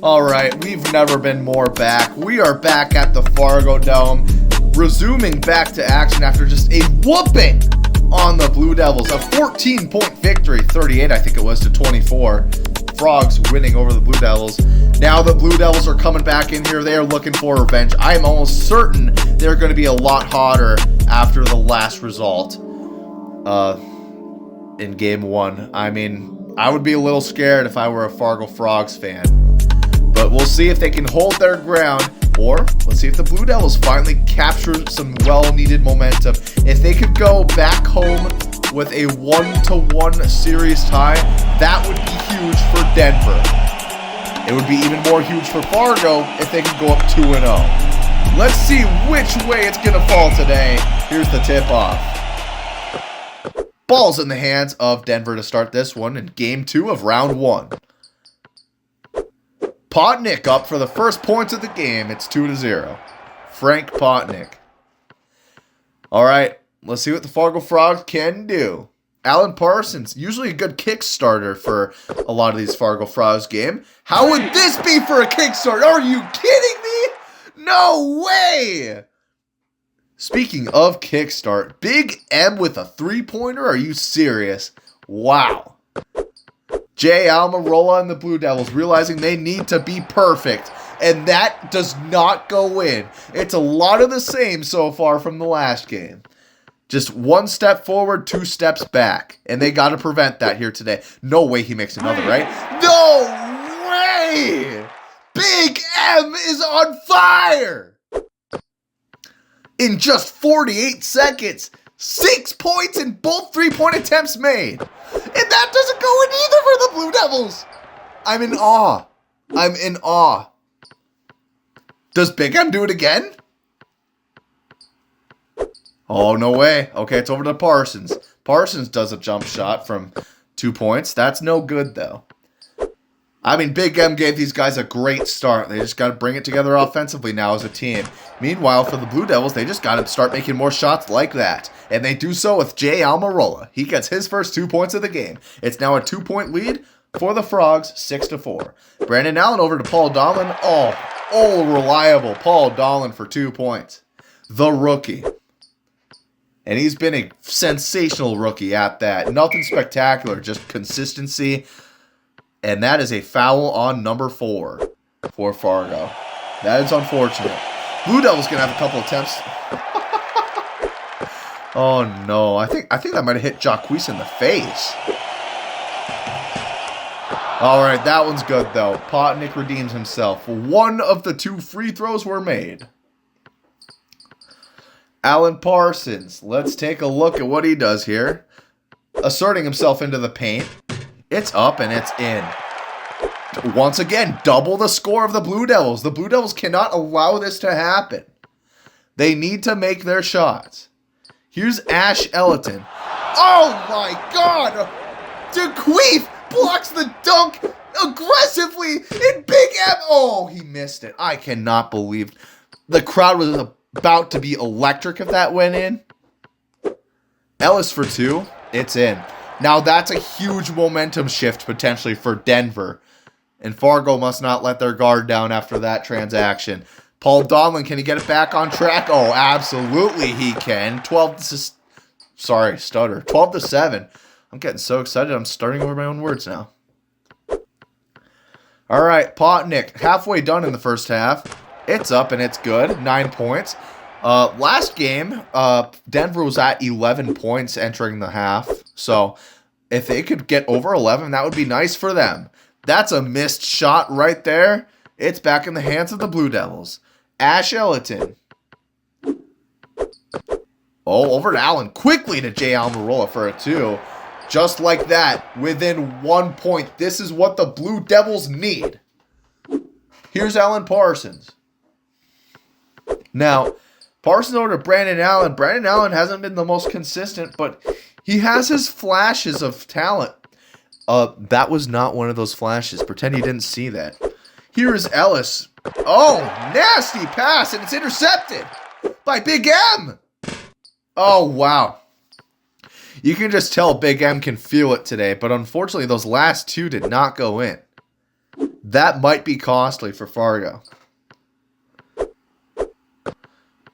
Alright, we've never been more back. We are back at the Fargo Dome, resuming back to action after just a whooping on the Blue Devils. A 14-point victory, 38 I think it was to 24. Frogs winning over the Blue Devils. Now the Blue Devils are coming back in here. They are looking for revenge. I am almost certain they're going to be a lot hotter after the last result in Game 1. I mean, I would be a little scared if I were a Fargo Frogs fan. But we'll see if they can hold their ground, or let's see if the Blue Devils finally capture some well-needed momentum. If they could go back home with a 1-1 series tie, that would be huge for Denver. It would be even more huge for Fargo if they could go up 2-0. Let's see which way it's going to fall today. Here's the tip-off. Ball's in the hands of Denver to start this one in Game 2 of Round 1. Potnick up for the first points of the game. It's 2-0. Frank Potnick. All right, let's see what the Fargo Frogs can do. Alan Parsons, usually a good kickstarter for a lot of these Fargo Frogs game. How would this be for a kickstart? Are you kidding me? No way! Speaking of kickstart, Big M with a three-pointer? Are you serious? Wow. Jay Almirola and the Blue Devils realizing they need to be perfect, and that does not go in. It's a lot of the same so far from the last game. Just one step forward, two steps back, and they got to prevent that here today. No way he makes another, right? No way! Big M is on fire! In just 48 seconds, 6 points in both three-point attempts made. And that doesn't go in either for the Blue Devils. I'm in awe. I'm in awe. Does Big M do it again? Oh, no way. Okay, it's over to Parsons. Parsons does a jump shot from 2 points. That's no good, though. I mean, Big M gave these guys a great start. They just got to bring it together offensively now as a team. Meanwhile, for the Blue Devils, they just got to start making more shots like that. And they do so with Jay Almirola. He gets his first 2 points of the game. It's now a 2-point lead for the Frogs, 6-4. Brandon Allen over to Paul Donlin. Oh, reliable Paul Donlin for 2 points. The rookie. And he's been a sensational rookie at that. Nothing spectacular, just consistency. And that is a foul on number 4 for Fargo. That is unfortunate. Blue Devils going to have a couple attempts. Oh, no. I think that might have hit Jacquees in the face. All right, that one's good, though. Potnick redeems himself. One of the 2 free throws were made. Alan Parsons. Let's take a look at what he does here. Asserting himself into the paint. It's up and it's in. Once again, double the score of the Blue Devils. The Blue Devils cannot allow this to happen. They need to make their shots. Here's Ash Elliton. Oh my God! DeQueef blocks the dunk aggressively in Big M. Oh, he missed it. I cannot believe the crowd was about to be electric if that went in. Ellis for 2. It's in. Now that's a huge momentum shift potentially for Denver. And Fargo must not let their guard down after that transaction. Paul Donlin, can he get it back on track? Oh, absolutely he can. 12-7. I'm getting so excited I'm starting over my own words now. All right, Potnick, halfway done in the first half. It's up and it's good. 9 points. Last game, Denver was at 11 points entering the half. So if they could get over 11, that would be nice for them. That's a missed shot right there. It's back in the hands of the Blue Devils. Ash Elliton. Oh, over to Allen. Quickly to Jay Almirola for a 2. Just like that, within 1 point. This is what the Blue Devils need. Here's Alan Parsons. Now, Parsons over to Brandon Allen. Brandon Allen hasn't been the most consistent, but he has his flashes of talent. That was not one of those flashes. Pretend you didn't see that. Here is Ellis. Oh, nasty pass, and it's intercepted by Big M. Oh, wow. You can just tell Big M can feel it today, but unfortunately those last 2 did not go in. That might be costly for Fargo.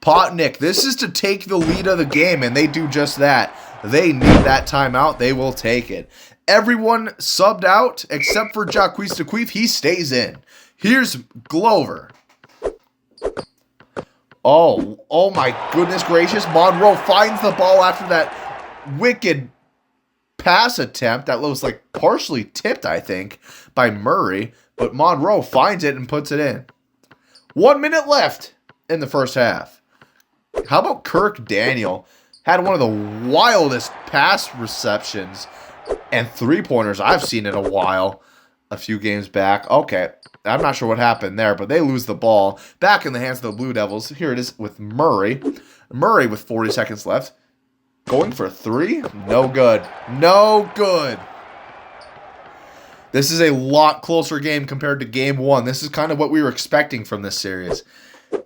Potnick, this is to take the lead of the game, and they do just that. They need that timeout. They will take it. Everyone subbed out except for Jacques Dequeef. He stays in. Here's Glover. Oh my goodness gracious. Monroe finds the ball after that wicked pass attempt that was like partially tipped, I think, by Murray. But Monroe finds it and puts it in. 1 minute left in the first half. How about Kirk Daniel? Had one of the wildest pass receptions and three-pointers I've seen in a while. A few games back. Okay, I'm not sure what happened there, but they lose the ball. Back in the hands of the Blue Devils. Here it is with Murray. Murray with 40 seconds left. Going for three? No good. No good. This is a lot closer game compared to game one. This is kind of what we were expecting from this series.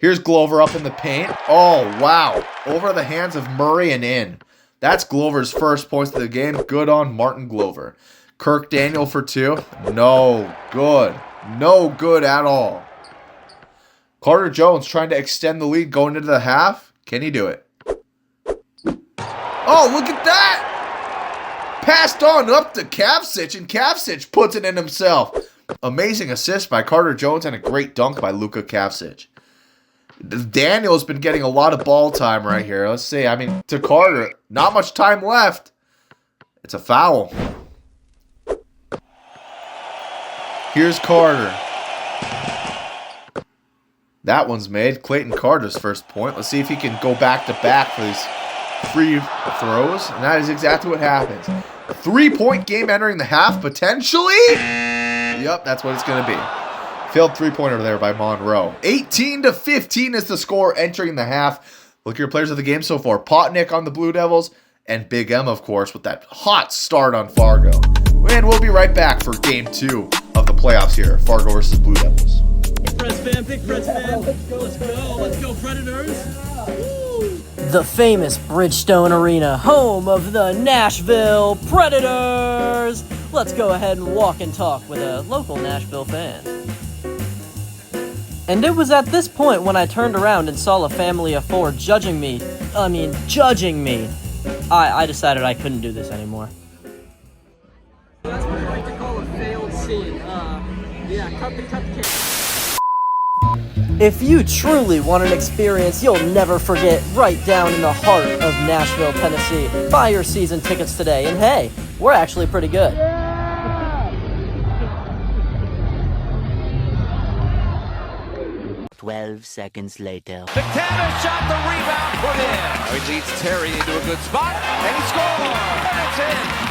Here's Glover up in the paint. Oh, wow. Over the hands of Murray and in. That's Glover's first points of the game. Good on Martin Glover. Kirk Daniel for two. No good. No good at all. Carter Jones trying to extend the lead going into the half. Can he do it? Oh, look at that! Passed on up to Kavcic, and Kavcic puts it in himself. Amazing assist by Carter Jones and a great dunk by Luka Kavcic. Daniel's been getting a lot of ball time right here. Let's see. I mean, to Carter, not much time left. It's a foul. Here's Carter. That one's made. Clayton Carter's first point. Let's see if he can go back-to-back for these free throws. And that is exactly what happens. 3-point game entering the half, potentially. Yep, that's what it's going to be. Failed three-pointer there by Monroe. 18-15 is the score entering the half. Look at your players of the game so far. Potnick on the Blue Devils, and Big M, of course, with that hot start on Fargo. And we'll be right back for Game 2 of the playoffs here. Fargo versus Blue Devils. Big Press fan. Let's go Predators. Woo. The famous Bridgestone Arena, home of the Nashville Predators. Let's go ahead and walk and talk with a local Nashville fan. And it was at this point when I turned around and saw a family of four judging me. I decided I couldn't do this anymore. That's what we like to call a failed scene. Yeah, cut the camera. If you truly want an experience you'll never forget right down in the heart of Nashville, Tennessee, buy your season tickets today. And hey, we're actually pretty good. 12 seconds later. McTavish shot, the rebound put in. He leads Terry into a good spot, and he scores. And it's in.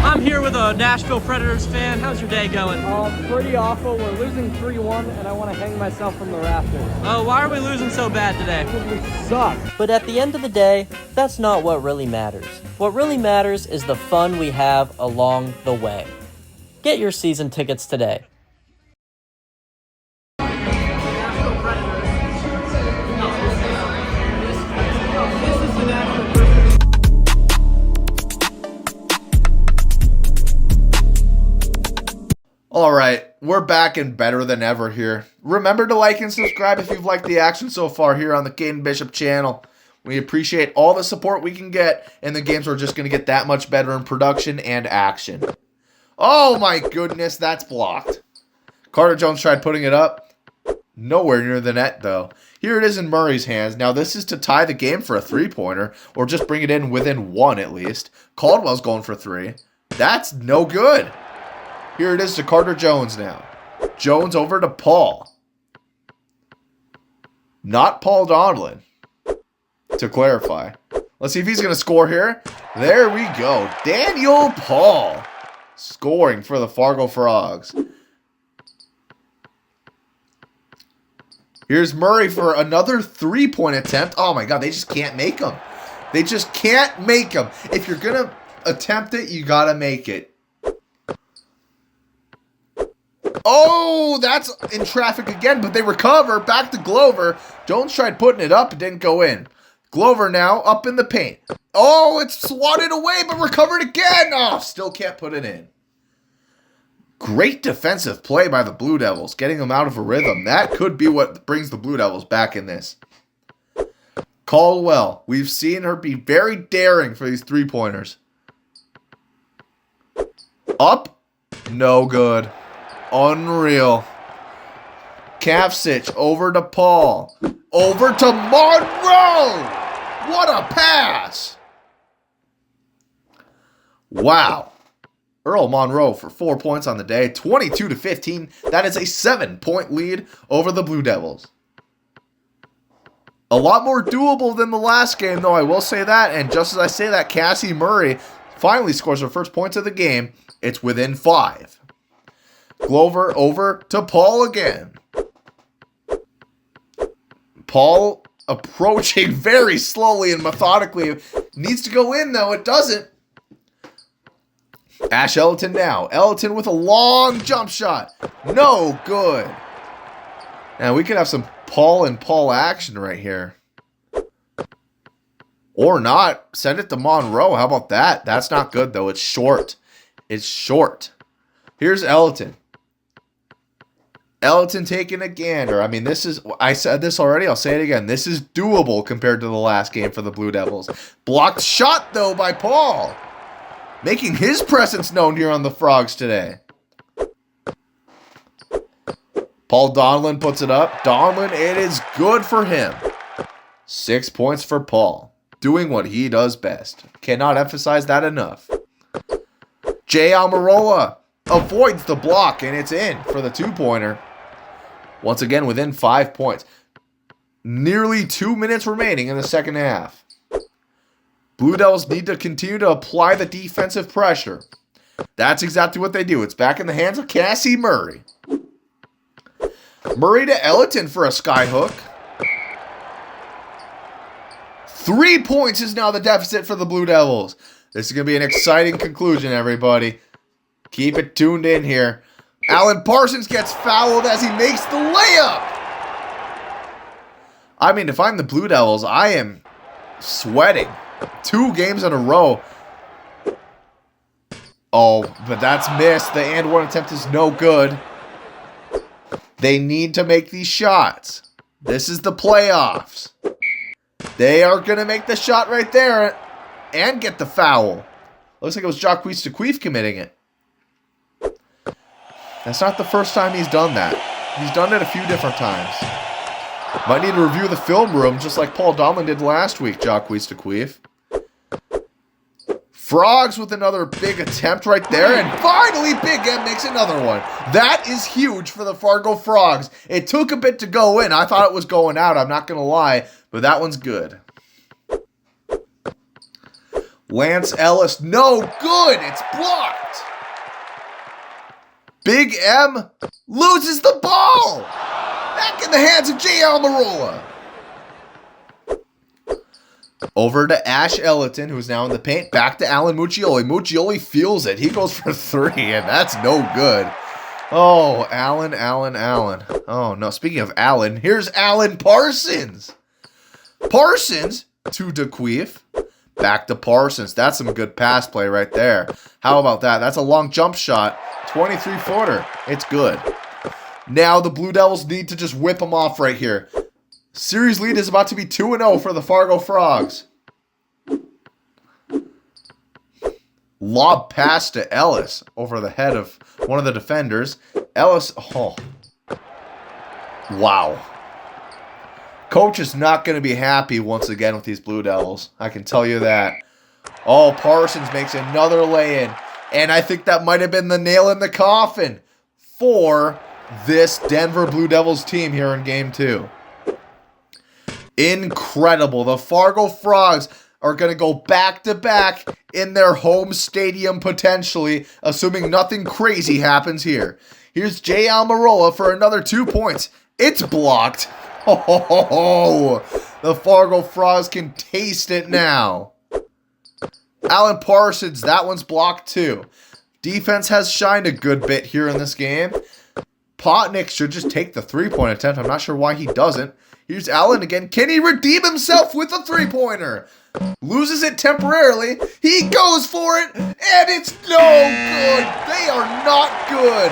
I'm here with a Nashville Predators fan. How's your day going? Pretty awful. We're losing 3-1 and I want to hang myself from the rafters. Why are we losing so bad today? We suck. But at the end of the day, that's not what really matters. What really matters is the fun we have along the way. Get your season tickets today. All right, we're back and better than ever here. Remember to like and subscribe if you've liked the action so far here on the Caden Bishop channel. We appreciate all the support we can get, and the games are just going to get that much better in production and action. Oh my goodness, that's blocked. Carter Jones tried putting it up. Nowhere near the net, though. Here it is in Murray's hands. Now, this is to tie the game for a three-pointer, or just bring it in within one at least. Caldwell's going for three. That's no good. Here it is to Carter Jones now. Jones over to Paul. Not Paul Donlin, to clarify. Let's see if he's going to score here. There we go. Daniel Paul scoring for the Fargo Frogs. Here's Murray for another three-point attempt. Oh my God, they just can't make them. They just can't make them. If you're going to attempt it, you got to make it. Oh, that's in traffic again, but they recover. Back to Glover. Jones tried putting it up. It didn't go in. Glover now up in the paint. Oh, it's swatted away, but recovered again. Oh, still can't put it in. Great defensive play by the Blue Devils, getting them out of a rhythm. That could be what brings the Blue Devils back in this. Caldwell, we've seen her be very daring for these three-pointers. Up, no good. Unreal. Kavcic over to Paul. Over to Monroe! What a pass! Wow. Earl Monroe for 4 points on the day. 22-15. That is a 7-point lead over the Blue Devils. A lot more doable than the last game, though, I will say that. And just as I say that, Cassie Murray finally scores her first points of the game. It's within 5. Glover over to Paul again. Paul approaching very slowly and methodically. Needs to go in, though. It doesn't. Ash Elton now. Elton with a long jump shot. No good. Now we could have some Paul and Paul action right here. Or not. Send it to Monroe. How about that? That's not good, though. It's short. It's short. Here's Elton. Elton taking a gander. I mean, this is... I said this already. I'll say it again. This is doable compared to the last game for the Blue Devils. Blocked shot, though, by Paul. Making his presence known here on the Frogs today. Paul Donlin puts it up. Donlin, it is good for him. 6 points for Paul. Doing what he does best. Cannot emphasize that enough. Jay Almirola avoids the block, and it's in for the two-pointer. Once again, within 5 points. Nearly 2 minutes remaining in the second half. Blue Devils need to continue to apply the defensive pressure. That's exactly what they do. It's back in the hands of Cassie Murray. Murray to Elton for a skyhook. 3 points is now the deficit for the Blue Devils. This is going to be an exciting conclusion, everybody. Keep it tuned in here. Alan Parsons gets fouled as he makes the layup. I mean, if I'm the Blue Devils, I am sweating. 2 games in a row. Oh, but that's missed. The and one attempt is no good. They need to make these shots. This is the playoffs. They are going to make the shot right there and get the foul. Looks like it was Jacques Dequeef committing it. That's not the first time he's done that. He's done it a few different times. Might need to review the film room just like Paul Donlin did last week, Jacques Dequeef. Frogs with another big attempt right there, and finally Big M makes another one. That is huge for the Fargo Frogs. It took a bit to go in. I thought it was going out, I'm not going to lie, but that one's good. Lance Ellis, no good. It's blocked. Big M loses the ball. Back in the hands of Jay Almirola. Over to Ash Elliton, who's now in the paint. Back to Alan Muccioli. Muccioli feels it. He goes for 3, and that's no good. Oh, Alan. Oh, no. Speaking of Alan, here's Alan Parsons. Parsons to Dequeef. Back to Parsons. That's some good pass play right there. How about that? That's a long jump shot. 23-footer. It's good. Now the Blue Devils need to just whip them off right here. Series lead is about to be 2-0 for the Fargo Frogs. Lob pass to Ellis over the head of one of the defenders. Ellis, oh. Wow. Coach is not going to be happy once again with these Blue Devils. I can tell you that. Oh, Parsons makes another lay-in. And I think that might have been the nail in the coffin for this Denver Blue Devils team here in Game 2. Incredible. The Fargo Frogs are going to go back-to-back in their home stadium potentially, assuming nothing crazy happens here. Here's Jay Almirola for another 2 points. It's blocked. Oh, the Fargo Frogs can taste it now. Alan Parsons, that one's blocked too. Defense has shined a good bit here in this game. Potnick should just take the three-point attempt. I'm not sure why he doesn't. Here's Allen again. Can he redeem himself with a three-pointer? Loses it temporarily. He goes for it, and it's no good. They are not good.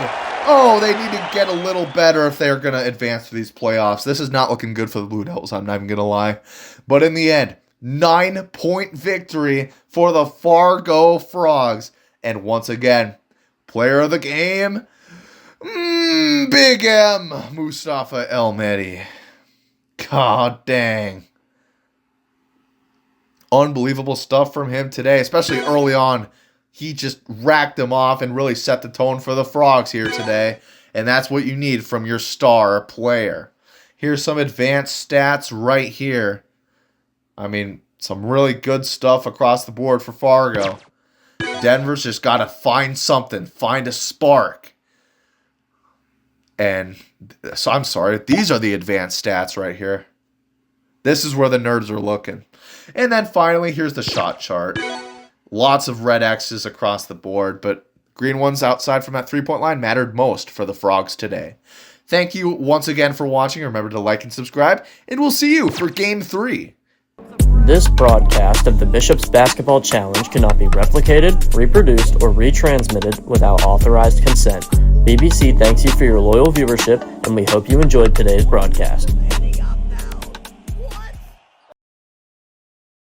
Oh, they need to get a little better if they are going to advance to these playoffs. This is not looking good for the Blue Devils, I'm not even going to lie. But in the end, 9-point victory for the Fargo Frogs. And once again, player of the game, Big M, Mustafa El-Mehdi. God dang. Unbelievable stuff from him today, especially early on. He just racked them off and really set the tone for the Frogs here today. And that's what you need from your star player. Here's some advanced stats right here. I mean, some really good stuff across the board for Fargo. Denver's just got to find something, find a spark. And so I'm sorry, these are the advanced stats right here. This is where the nerds are looking. And then finally, here's the shot chart. Lots of red X's across the board, but green ones outside from that three-point line mattered most for the Frogs today. Thank you once again for watching. Remember to like and subscribe, and we'll see you for Game 3. This broadcast of the Bishop's Basketball Challenge cannot be replicated, reproduced, or retransmitted without authorized consent. BBC thanks you for your loyal viewership, and we hope you enjoyed today's broadcast.